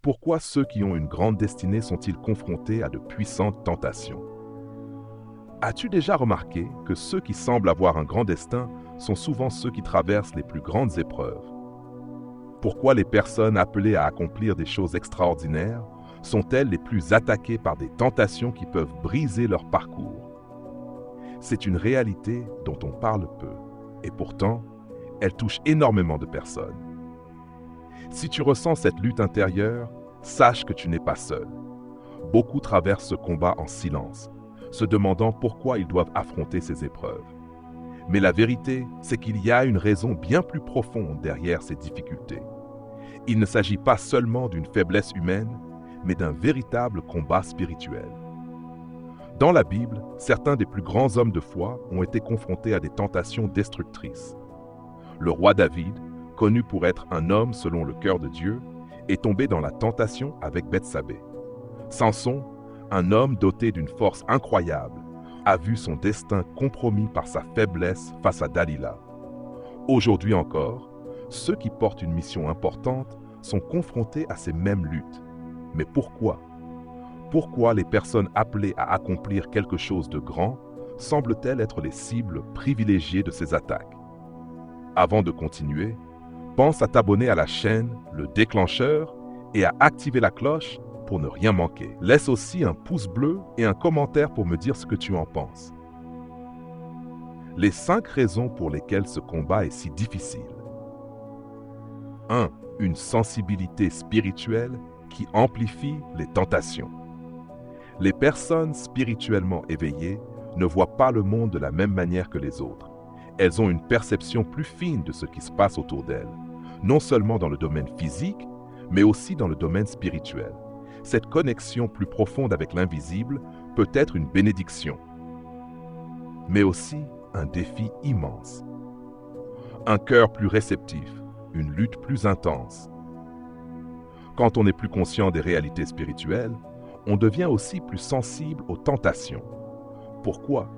Pourquoi ceux qui ont une grande destinée sont-ils confrontés à de puissantes tentations? As-tu déjà remarqué que ceux qui semblent avoir un grand destin sont souvent ceux qui traversent les plus grandes épreuves? Pourquoi les personnes appelées à accomplir des choses extraordinaires sont-elles les plus attaquées par des tentations qui peuvent briser leur parcours? C'est une réalité dont on parle peu, et pourtant, elle touche énormément de personnes. Si tu ressens cette lutte intérieure, sache que tu n'es pas seul. Beaucoup traversent ce combat en silence, se demandant pourquoi ils doivent affronter ces épreuves. Mais la vérité, c'est qu'il y a une raison bien plus profonde derrière ces difficultés. Il ne s'agit pas seulement d'une faiblesse humaine, mais d'un véritable combat spirituel. Dans la Bible, certains des plus grands hommes de foi ont été confrontés à des tentations destructrices. Le roi David, connu pour être un homme selon le cœur de Dieu, est tombé dans la tentation avec Bethsabée. Samson, un homme doté d'une force incroyable, a vu son destin compromis par sa faiblesse face à Dalila. Aujourd'hui encore, ceux qui portent une mission importante sont confrontés à ces mêmes luttes. Mais pourquoi? Pourquoi les personnes appelées à accomplir quelque chose de grand semblent-elles être les cibles privilégiées de ces attaques? Avant de continuer, pense à t'abonner à la chaîne, le déclencheur, et à activer la cloche pour ne rien manquer. Laisse aussi un pouce bleu et un commentaire pour me dire ce que tu en penses. Les 5 raisons pour lesquelles ce combat est si difficile. 1. Une sensibilité spirituelle qui amplifie les tentations. Les personnes spirituellement éveillées ne voient pas le monde de la même manière que les autres. Elles ont une perception plus fine de ce qui se passe autour d'elles, non seulement dans le domaine physique, mais aussi dans le domaine spirituel. Cette connexion plus profonde avec l'invisible peut être une bénédiction, mais aussi un défi immense. Un cœur plus réceptif, une lutte plus intense. Quand on est plus conscient des réalités spirituelles, on devient aussi plus sensible aux tentations. Pourquoi?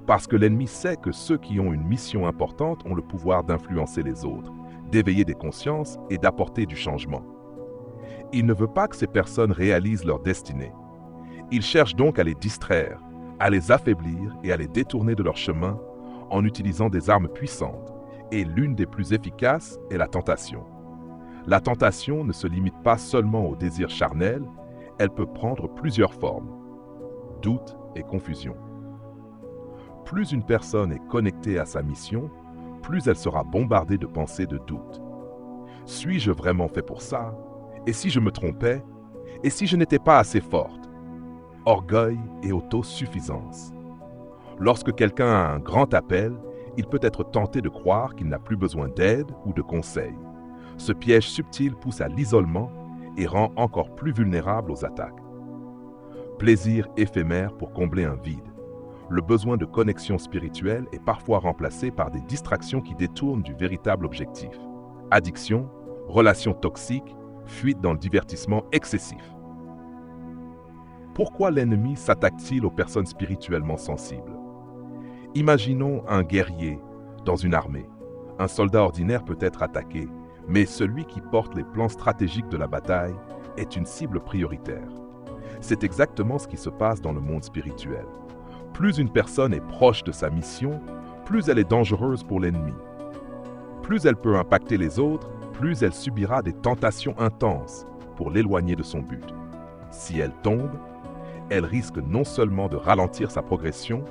Parce que l'ennemi sait que ceux qui ont une mission importante ont le pouvoir d'influencer les autres, d'éveiller des consciences et d'apporter du changement. Il ne veut pas que ces personnes réalisent leur destinée. Il cherche donc à les distraire, à les affaiblir et à les détourner de leur chemin en utilisant des armes puissantes, et l'une des plus efficaces est la tentation. La tentation ne se limite pas seulement au désir charnel, elle peut prendre plusieurs formes. Doute et confusion. Plus une personne est connectée à sa mission, plus elle sera bombardée de pensées de doute. Suis-je vraiment fait pour ça? Et si je me trompais? Et si je n'étais pas assez forte? Orgueil et autosuffisance. Lorsque quelqu'un a un grand appel, il peut être tenté de croire qu'il n'a plus besoin d'aide ou de conseils. Ce piège subtil pousse à l'isolement et rend encore plus vulnérable aux attaques. Plaisir éphémère pour combler un vide. Le besoin de connexion spirituelle est parfois remplacé par des distractions qui détournent du véritable objectif. Addiction, relations toxiques, fuite dans le divertissement excessif. Pourquoi l'ennemi s'attaque-t-il aux personnes spirituellement sensibles? Imaginons un guerrier dans une armée. Un soldat ordinaire peut être attaqué, mais celui qui porte les plans stratégiques de la bataille est une cible prioritaire. C'est exactement ce qui se passe dans le monde spirituel. Plus une personne est proche de sa mission, plus elle est dangereuse pour l'ennemi. Plus elle peut impacter les autres, plus elle subira des tentations intenses pour l'éloigner de son but. Si elle tombe, elle risque non seulement de ralentir sa progression,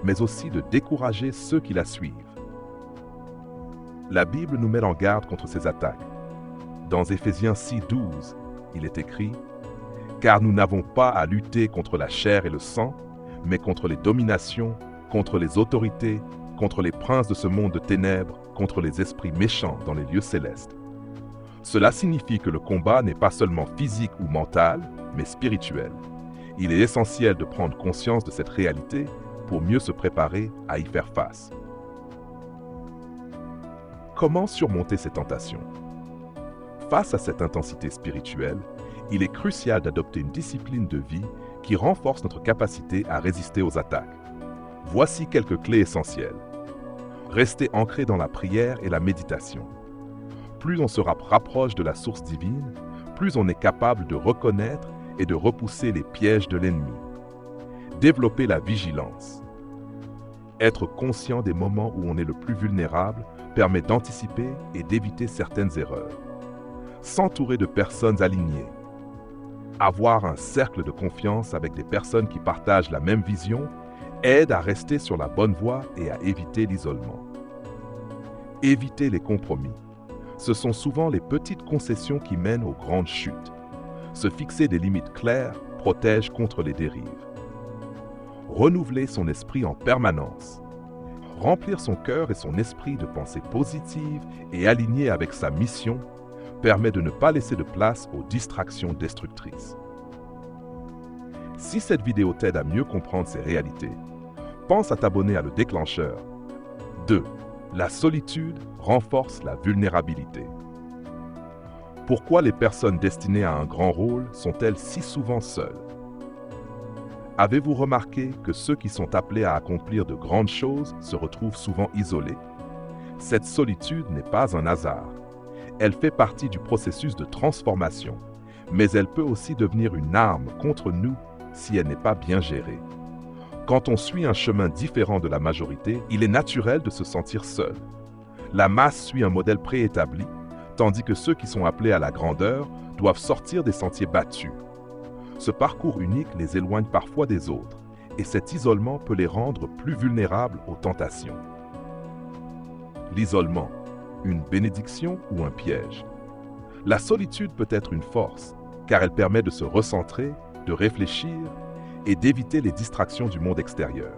mais aussi de décourager ceux qui la suivent. La Bible nous met en garde contre ces attaques. Dans Éphésiens 6:12, il est écrit « Car nous n'avons pas à lutter contre la chair et le sang, mais contre les dominations, contre les autorités, contre les princes de ce monde de ténèbres, contre les esprits méchants dans les lieux célestes. » Cela signifie que le combat n'est pas seulement physique ou mental, mais spirituel. Il est essentiel de prendre conscience de cette réalité pour mieux se préparer à y faire face. Comment surmonter ces tentations? Face à cette intensité spirituelle, il est crucial d'adopter une discipline de vie qui renforce notre capacité à résister aux attaques. Voici quelques clés essentielles. Rester ancré dans la prière et la méditation. Plus on se rapproche de la source divine, plus on est capable de reconnaître et de repousser les pièges de l'ennemi. Développer la vigilance. Être conscient des moments où on est le plus vulnérable permet d'anticiper et d'éviter certaines erreurs. S'entourer de personnes alignées. Avoir un cercle de confiance avec des personnes qui partagent la même vision aide à rester sur la bonne voie et à éviter l'isolement. Éviter les compromis. Ce sont souvent les petites concessions qui mènent aux grandes chutes. Se fixer des limites claires protège contre les dérives. Renouveler son esprit en permanence. Remplir son cœur et son esprit de pensées positives et alignées avec sa mission permet de ne pas laisser de place aux distractions destructrices. Si cette vidéo t'aide à mieux comprendre ces réalités, pense à t'abonner à Le Déclencheur. 2. La solitude renforce la vulnérabilité. Pourquoi les personnes destinées à un grand rôle sont-elles si souvent seules? Avez-vous remarqué que ceux qui sont appelés à accomplir de grandes choses se retrouvent souvent isolés? Cette solitude n'est pas un hasard. Elle fait partie du processus de transformation, mais elle peut aussi devenir une arme contre nous si elle n'est pas bien gérée. Quand on suit un chemin différent de la majorité, il est naturel de se sentir seul. La masse suit un modèle préétabli, tandis que ceux qui sont appelés à la grandeur doivent sortir des sentiers battus. Ce parcours unique les éloigne parfois des autres, et cet isolement peut les rendre plus vulnérables aux tentations. L'isolement, une bénédiction ou un piège? La solitude peut être une force, car elle permet de se recentrer, de réfléchir et d'éviter les distractions du monde extérieur.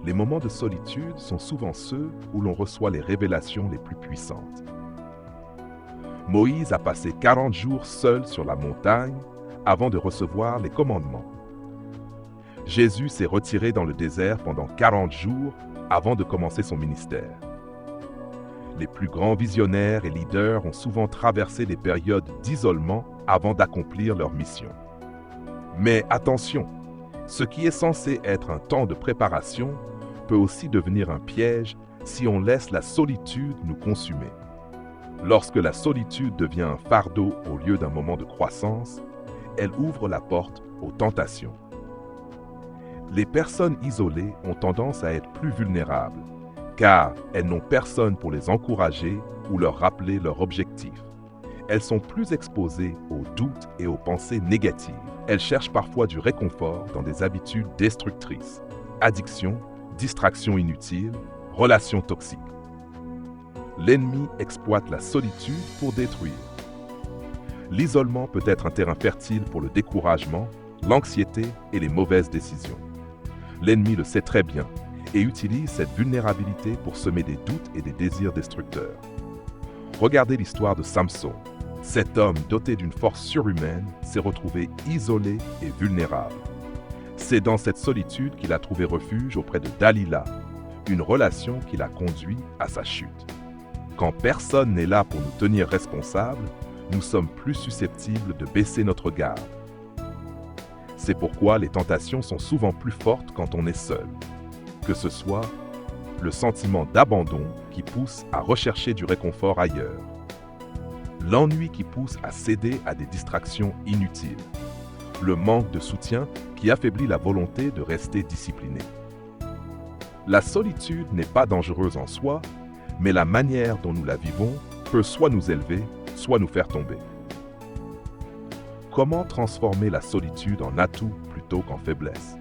Les moments de solitude sont souvent ceux où l'on reçoit les révélations les plus puissantes. Moïse a passé 40 jours seul sur la montagne avant de recevoir les commandements. Jésus s'est retiré dans le désert pendant 40 jours avant de commencer son ministère. Les plus grands visionnaires et leaders ont souvent traversé des périodes d'isolement avant d'accomplir leur mission. Mais attention, ce qui est censé être un temps de préparation peut aussi devenir un piège si on laisse la solitude nous consumer. Lorsque la solitude devient un fardeau au lieu d'un moment de croissance, elle ouvre la porte aux tentations. Les personnes isolées ont tendance à être plus vulnérables, car elles n'ont personne pour les encourager ou leur rappeler leur objectif. Elles sont plus exposées aux doutes et aux pensées négatives. Elles cherchent parfois du réconfort dans des habitudes destructrices, addiction, distractions inutiles, relations toxiques. L'ennemi exploite la solitude pour détruire. L'isolement peut être un terrain fertile pour le découragement, l'anxiété et les mauvaises décisions. L'ennemi le sait très bien et utilise cette vulnérabilité pour semer des doutes et des désirs destructeurs. Regardez l'histoire de Samson. Cet homme doté d'une force surhumaine s'est retrouvé isolé et vulnérable. C'est dans cette solitude qu'il a trouvé refuge auprès de Dalila, une relation qui l'a conduit à sa chute. Quand personne n'est là pour nous tenir responsables, nous sommes plus susceptibles de baisser notre garde. C'est pourquoi les tentations sont souvent plus fortes quand on est seul. Que ce soit le sentiment d'abandon qui pousse à rechercher du réconfort ailleurs, l'ennui qui pousse à céder à des distractions inutiles, le manque de soutien qui affaiblit la volonté de rester discipliné. La solitude n'est pas dangereuse en soi, mais la manière dont nous la vivons peut soit nous élever, soit nous faire tomber. Comment transformer la solitude en atout plutôt qu'en faiblesse?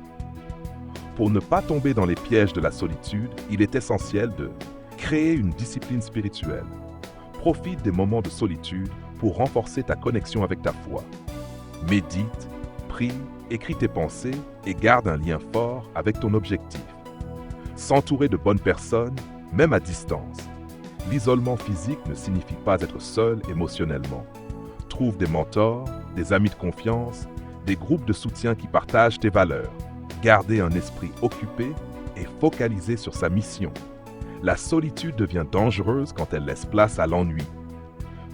Pour ne pas tomber dans les pièges de la solitude, il est essentiel de créer une discipline spirituelle. Profite des moments de solitude pour renforcer ta connexion avec ta foi. Médite, prie, écris tes pensées et garde un lien fort avec ton objectif. S'entourer de bonnes personnes, même à distance. L'isolement physique ne signifie pas être seul émotionnellement. Trouve des mentors, des amis de confiance, des groupes de soutien qui partagent tes valeurs. Gardez un esprit occupé et focalisé sur sa mission. La solitude devient dangereuse quand elle laisse place à l'ennui.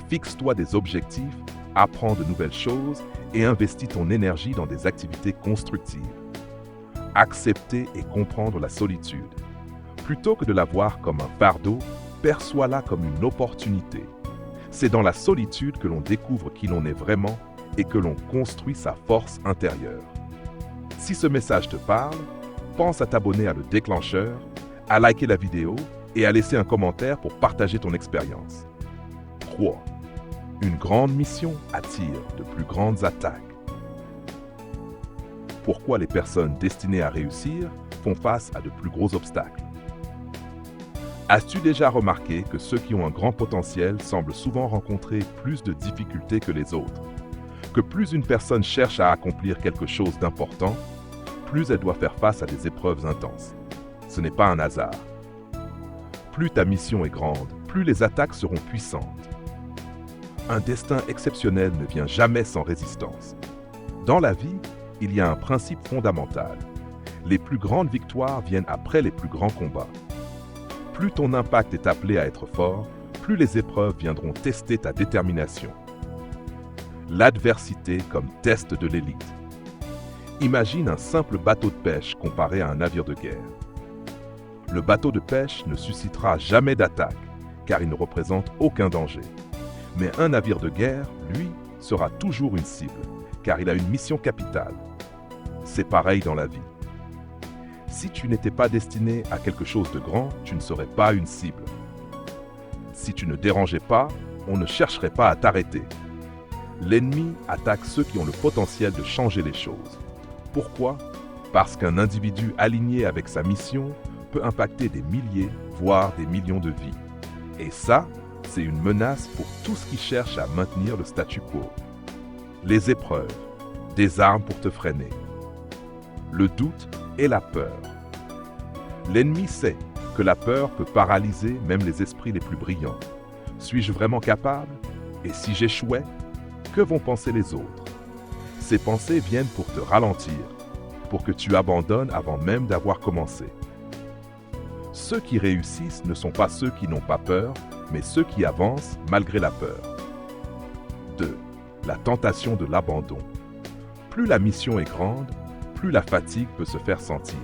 Fixe-toi des objectifs, apprends de nouvelles choses et investis ton énergie dans des activités constructives. Accepter et comprendre la solitude. Plutôt que de la voir comme un fardeau, perçois-la comme une opportunité. C'est dans la solitude que l'on découvre qui l'on est vraiment et que l'on construit sa force intérieure. Si ce message te parle, pense à t'abonner à Le Déclencheur, à liker la vidéo et à laisser un commentaire pour partager ton expérience. 3. Une grande mission attire de plus grandes attaques. Pourquoi les personnes destinées à réussir font face à de plus gros obstacles? As-tu déjà remarqué que ceux qui ont un grand potentiel semblent souvent rencontrer plus de difficultés que les autres? Que plus une personne cherche à accomplir quelque chose d'important, plus elle doit faire face à des épreuves intenses. Ce n'est pas un hasard. Plus ta mission est grande, plus les attaques seront puissantes. Un destin exceptionnel ne vient jamais sans résistance. Dans la vie, il y a un principe fondamental. Les plus grandes victoires viennent après les plus grands combats. Plus ton impact est appelé à être fort, plus les épreuves viendront tester ta détermination. L'adversité comme test de l'élite. Imagine un simple bateau de pêche comparé à un navire de guerre. Le bateau de pêche ne suscitera jamais d'attaque, car il ne représente aucun danger. Mais un navire de guerre, lui, sera toujours une cible, car il a une mission capitale. C'est pareil dans la vie. Si tu n'étais pas destiné à quelque chose de grand, tu ne serais pas une cible. Si tu ne dérangeais pas, on ne chercherait pas à t'arrêter. L'ennemi attaque ceux qui ont le potentiel de changer les choses. Pourquoi? Parce qu'un individu aligné avec sa mission peut impacter des milliers, voire des millions de vies. Et ça, c'est une menace pour tout ce qui cherche à maintenir le statu quo. Les épreuves, des armes pour te freiner. Le doute et la peur. L'ennemi sait que la peur peut paralyser même les esprits les plus brillants. Suis-je vraiment capable? Et si j'échouais? Que vont penser les autres? Ces pensées viennent pour te ralentir, pour que tu abandonnes avant même d'avoir commencé. Ceux qui réussissent ne sont pas ceux qui n'ont pas peur, mais ceux qui avancent malgré la peur. 2. La tentation de l'abandon. Plus la mission est grande, plus la fatigue peut se faire sentir.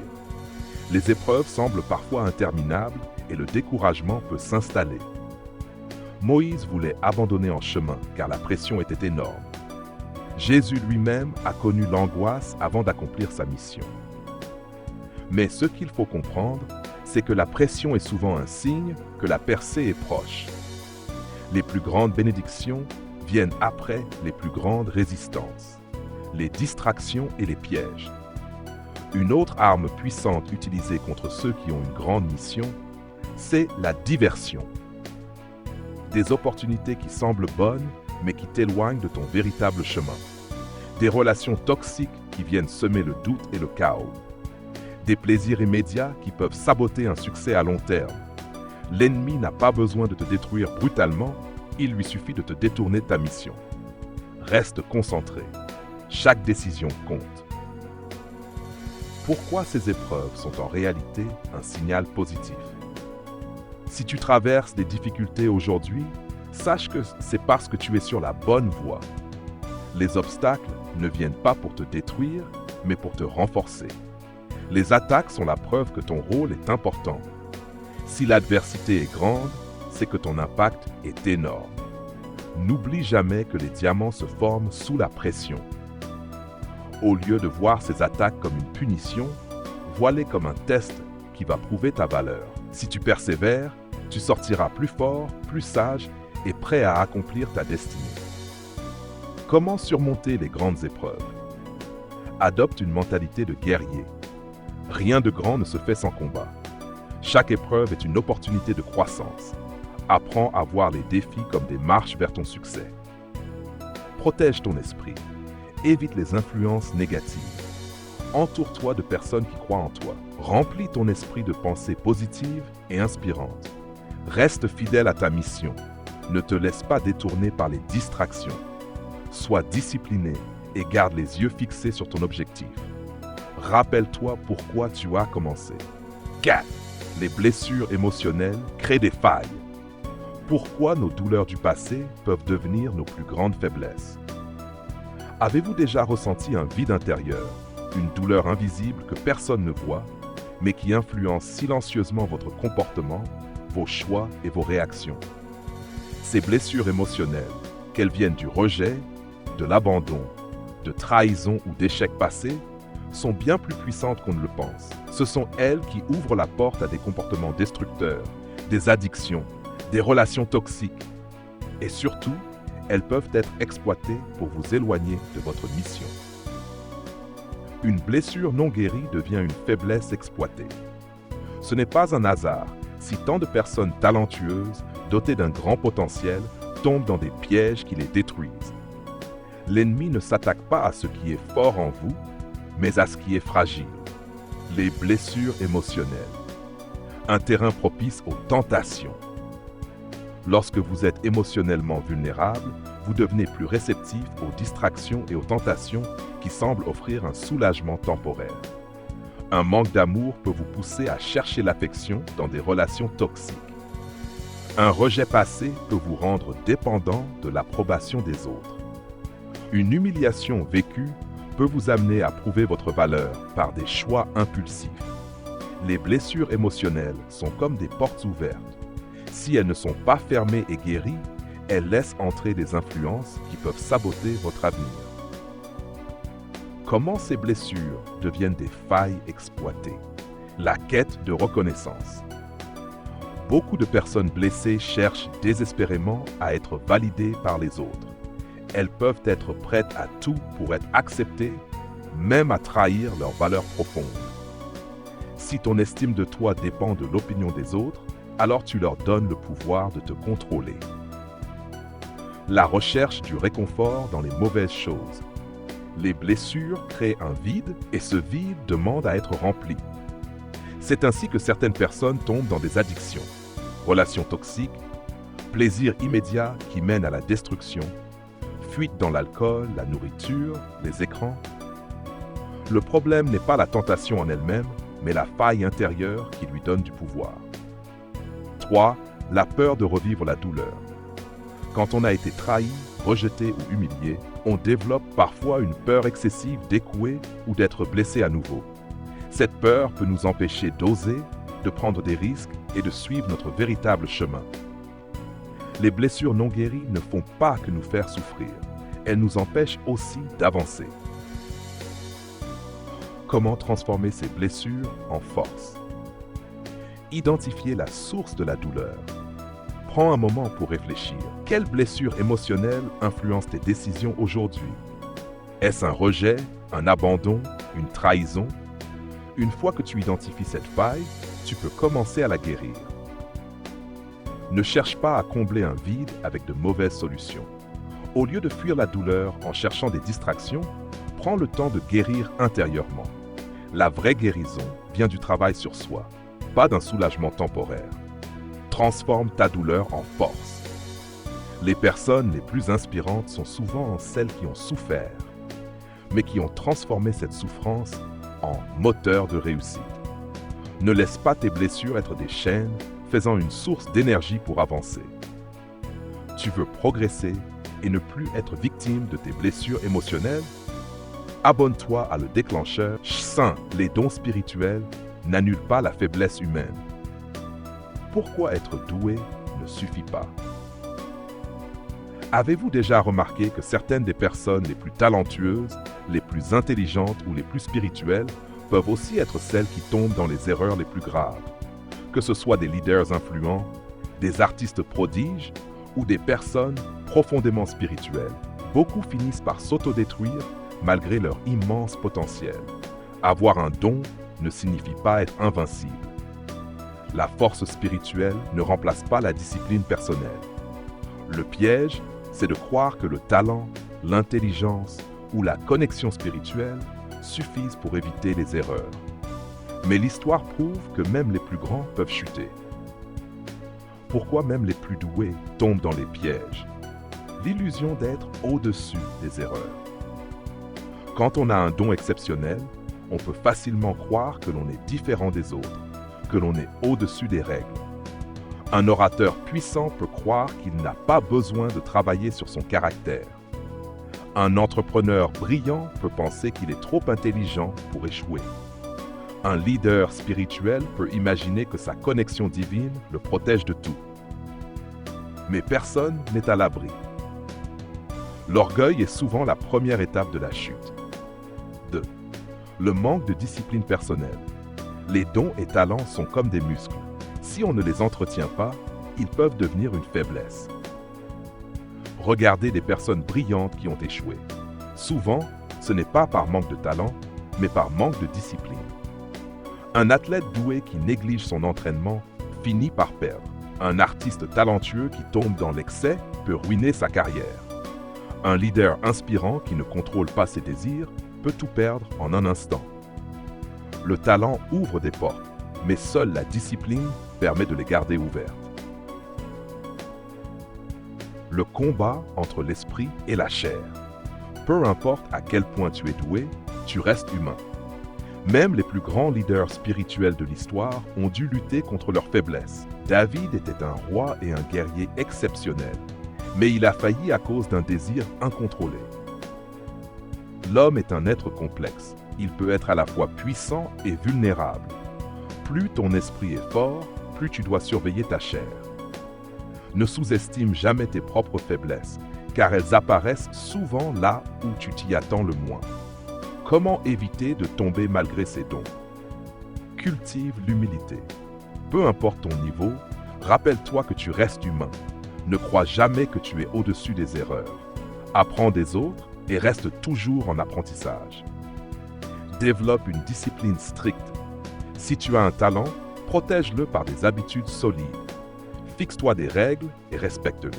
Les épreuves semblent parfois interminables et le découragement peut s'installer. Moïse voulait abandonner en chemin car la pression était énorme. Jésus lui-même a connu l'angoisse avant d'accomplir sa mission. Mais ce qu'il faut comprendre, c'est que la pression est souvent un signe que la percée est proche. Les plus grandes bénédictions viennent après les plus grandes résistances, les distractions et les pièges. Une autre arme puissante utilisée contre ceux qui ont une grande mission, c'est la diversion. Des opportunités qui semblent bonnes, mais qui t'éloignent de ton véritable chemin. Des relations toxiques qui viennent semer le doute et le chaos. Des plaisirs immédiats qui peuvent saboter un succès à long terme. L'ennemi n'a pas besoin de te détruire brutalement, il lui suffit de te détourner de ta mission. Reste concentré. Chaque décision compte. Pourquoi ces épreuves sont en réalité un signal positif? Si tu traverses des difficultés aujourd'hui, sache que c'est parce que tu es sur la bonne voie. Les obstacles ne viennent pas pour te détruire, mais pour te renforcer. Les attaques sont la preuve que ton rôle est important. Si l'adversité est grande, c'est que ton impact est énorme. N'oublie jamais que les diamants se forment sous la pression. Au lieu de voir ces attaques comme une punition, vois-les comme un test qui va prouver ta valeur. Si tu persévères, tu sortiras plus fort, plus sage et prêt à accomplir ta destinée. Comment surmonter les grandes épreuves? Adopte une mentalité de guerrier. Rien de grand ne se fait sans combat. Chaque épreuve est une opportunité de croissance. Apprends à voir les défis comme des marches vers ton succès. Protège ton esprit. Évite les influences négatives. Entoure-toi de personnes qui croient en toi. Remplis ton esprit de pensées positives et inspirantes. Reste fidèle à ta mission. Ne te laisse pas détourner par les distractions. Sois discipliné et garde les yeux fixés sur ton objectif. Rappelle-toi pourquoi tu as commencé. 4. Les blessures émotionnelles créent des failles. Pourquoi nos douleurs du passé peuvent devenir nos plus grandes faiblesses? Avez-vous déjà ressenti un vide intérieur, une douleur invisible que personne ne voit, mais qui influence silencieusement votre comportement, vos choix et vos réactions? Ces blessures émotionnelles, qu'elles viennent du rejet, de l'abandon, de trahison ou d'échecs passés sont bien plus puissantes qu'on ne le pense. Ce sont elles qui ouvrent la porte à des comportements destructeurs, des addictions, des relations toxiques. Et surtout, elles peuvent être exploitées pour vous éloigner de votre mission. Une blessure non guérie devient une faiblesse exploitée. Ce n'est pas un hasard si tant de personnes talentueuses, dotées d'un grand potentiel, tombent dans des pièges qui les détruisent. L'ennemi ne s'attaque pas à ce qui est fort en vous, mais à ce qui est fragile. Les blessures émotionnelles. Un terrain propice aux tentations. Lorsque vous êtes émotionnellement vulnérable, vous devenez plus réceptif aux distractions et aux tentations qui semblent offrir un soulagement temporaire. Un manque d'amour peut vous pousser à chercher l'affection dans des relations toxiques. Un rejet passé peut vous rendre dépendant de l'approbation des autres. Une humiliation vécue peut vous amener à prouver votre valeur par des choix impulsifs. Les blessures émotionnelles sont comme des portes ouvertes. Si elles ne sont pas fermées et guéries, elles laissent entrer des influences qui peuvent saboter votre avenir. Comment ces blessures deviennent des failles exploitées? La quête de reconnaissance. Beaucoup de personnes blessées cherchent désespérément à être validées par les autres. Elles peuvent être prêtes à tout pour être acceptées, même à trahir leurs valeurs profondes. Si ton estime de toi dépend de l'opinion des autres, alors tu leur donnes le pouvoir de te contrôler. La recherche du réconfort dans les mauvaises choses. Les blessures créent un vide et ce vide demande à être rempli. C'est ainsi que certaines personnes tombent dans des addictions, relations toxiques, plaisirs immédiats qui mènent à la destruction, fuite dans l'alcool, la nourriture, les écrans. Le problème n'est pas la tentation en elle-même, mais la faille intérieure qui lui donne du pouvoir. 3. La peur de revivre la douleur. Quand on a été trahi, rejeté ou humilié, on développe parfois une peur excessive d'échouer ou d'être blessé à nouveau. Cette peur peut nous empêcher d'oser, de prendre des risques et de suivre notre véritable chemin. Les blessures non guéries ne font pas que nous faire souffrir. Elles nous empêchent aussi d'avancer. Comment transformer ces blessures en force? Identifier la source de la douleur. Prends un moment pour réfléchir. Quelle blessure émotionnelle influence tes décisions aujourd'hui? Est-ce un rejet, un abandon, une trahison? Une fois que tu identifies cette faille, tu peux commencer à la guérir. Ne cherche pas à combler un vide avec de mauvaises solutions. Au lieu de fuir la douleur en cherchant des distractions, prends le temps de guérir intérieurement. La vraie guérison vient du travail sur soi, pas d'un soulagement temporaire. Transforme ta douleur en force. Les personnes les plus inspirantes sont souvent celles qui ont souffert, mais qui ont transformé cette souffrance en moteur de réussite. Ne laisse pas tes blessures être des chaînes, faisant une source d'énergie pour avancer. Tu veux progresser et ne plus être victime de tes blessures émotionnelles? Abonne-toi à Le Déclencheur. Saint, les dons spirituels n'annulent pas la faiblesse humaine. Pourquoi être doué ne suffit pas? Avez-vous déjà remarqué que certaines des personnes les plus talentueuses, les plus intelligentes ou les plus spirituelles peuvent aussi être celles qui tombent dans les erreurs les plus graves? Que ce soit des leaders influents, des artistes prodiges ou des personnes profondément spirituelles, beaucoup finissent par s'autodétruire malgré leur immense potentiel. Avoir un don ne signifie pas être invincible. La force spirituelle ne remplace pas la discipline personnelle. Le piège, c'est de croire que le talent, l'intelligence ou la connexion spirituelle suffisent pour éviter les erreurs. Mais l'histoire prouve que même les plus grands peuvent chuter. Pourquoi même les plus doués tombent dans les pièges? L'illusion d'être au-dessus des erreurs. Quand on a un don exceptionnel, on peut facilement croire que l'on est différent des autres, que l'on est au-dessus des règles. Un orateur puissant peut croire qu'il n'a pas besoin de travailler sur son caractère. Un entrepreneur brillant peut penser qu'il est trop intelligent pour échouer. Un leader spirituel peut imaginer que sa connexion divine le protège de tout. Mais personne n'est à l'abri. L'orgueil est souvent la première étape de la chute. 2. Le manque de discipline personnelle. Les dons et talents sont comme des muscles. Si on ne les entretient pas, ils peuvent devenir une faiblesse. Regardez des personnes brillantes qui ont échoué. Souvent, ce n'est pas par manque de talent, mais par manque de discipline. Un athlète doué qui néglige son entraînement finit par perdre. Un artiste talentueux qui tombe dans l'excès peut ruiner sa carrière. Un leader inspirant qui ne contrôle pas ses désirs peut tout perdre en un instant. Le talent ouvre des portes, mais seule la discipline permet de les garder ouvertes. Le combat entre l'esprit et la chair. Peu importe à quel point tu es doué, tu restes humain. Même les plus grands leaders spirituels de l'histoire ont dû lutter contre leurs faiblesses. David était un roi et un guerrier exceptionnel, mais il a failli à cause d'un désir incontrôlé. L'homme est un être complexe. Il peut être à la fois puissant et vulnérable. Plus ton esprit est fort, plus tu dois surveiller ta chair. Ne sous-estime jamais tes propres faiblesses, car elles apparaissent souvent là où tu t'y attends le moins. Comment éviter de tomber malgré ses dons? Cultive l'humilité. Peu importe ton niveau, rappelle-toi que tu restes humain. Ne crois jamais que tu es au-dessus des erreurs. Apprends des autres et reste toujours en apprentissage. Développe une discipline stricte. Si tu as un talent, protège-le par des habitudes solides. Fixe-toi des règles et respecte-les.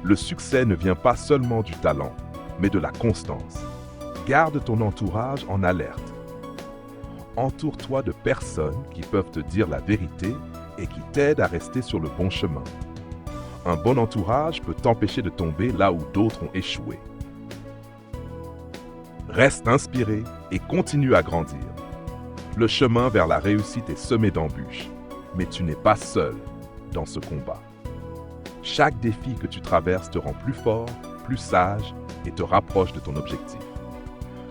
Le succès ne vient pas seulement du talent, mais de la constance. Garde ton entourage en alerte. Entoure-toi de personnes qui peuvent te dire la vérité et qui t'aident à rester sur le bon chemin. Un bon entourage peut t'empêcher de tomber là où d'autres ont échoué. Reste inspiré et continue à grandir. Le chemin vers la réussite est semé d'embûches, mais tu n'es pas seul dans ce combat. Chaque défi que tu traverses te rend plus fort, plus sage et te rapproche de ton objectif.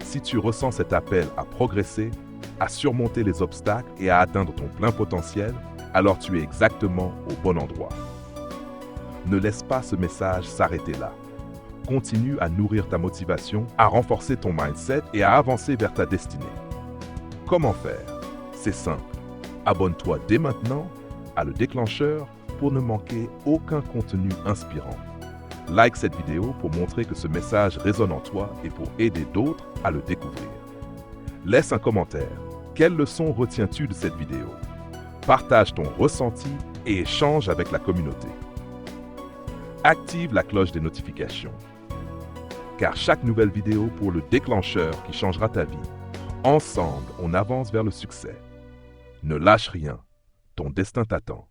Si tu ressens cet appel à progresser, à surmonter les obstacles et à atteindre ton plein potentiel, alors tu es exactement au bon endroit. Ne laisse pas ce message s'arrêter là. Continue à nourrir ta motivation, à renforcer ton mindset et à avancer vers ta destinée. Comment faire? C'est simple. Abonne-toi dès maintenant à Le Déclencheur pour ne manquer aucun contenu inspirant. Like cette vidéo pour montrer que ce message résonne en toi et pour aider d'autres à le découvrir. Laisse un commentaire. Quelle leçon retiens-tu de cette vidéo? Partage ton ressenti et échange avec la communauté. Active la cloche des notifications, car chaque nouvelle vidéo pour Le Déclencheur qui changera ta vie. Ensemble, on avance vers le succès. Ne lâche rien, ton destin t'attend.